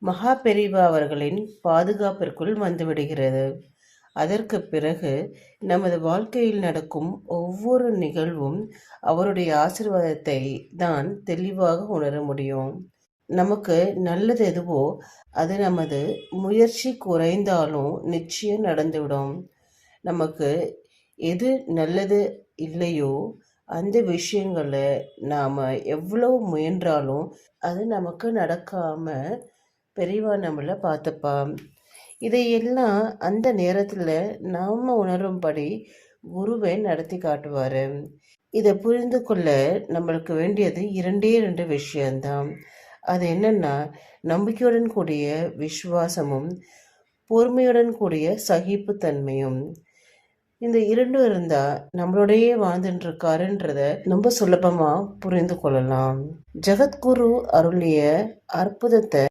மகா பெரிவா அவர்களின் பாதுகாப்பிற்குள் வந்துவிடுகிறது. அதற்கு பிறகு நமது வாழ்க்கையில் நடக்கும் ஒவ்வொரு நிகழ்வும் அவருடைய ஆசீர்வாதத்தை தான் தெளிவாக உணர முடியும். நமக்கு நல்லது எதுவோ அது நமது முயற்சி குறைந்தாலும் நிச்சயம் நடந்துவிடும். நமக்கு எது நல்லது இல்லையோ அந்த விஷயங்களை நாம் எவ்வளவு முயன்றாலும் அது நமக்கு நடக்காம பெரியவா நம்மளை பார்த்துப்பான். இதையெல்லாம் அந்த நேரத்தில் நாம் உணரும்படி குருவை நடத்தி காட்டுவார். இதை புரிந்து கொள்ள நம்மளுக்கு வேண்டியது இரண்டே விஷயம்தான். அது என்னன்னா, நம்பிக்கையுடன் கூடிய விசுவாசமும் பொறுமையுடன் கூடிய சகிப்புத்தன்மையும். இந்த இரண்டும் இருந்தா நம்மளோடையே வாழ்ந்துட்டு இருக்காருன்றத ரொம்ப சுலபமா புரிந்து கொள்ளலாம். ஜெகத்குரு அருளிய அற்புதத்தை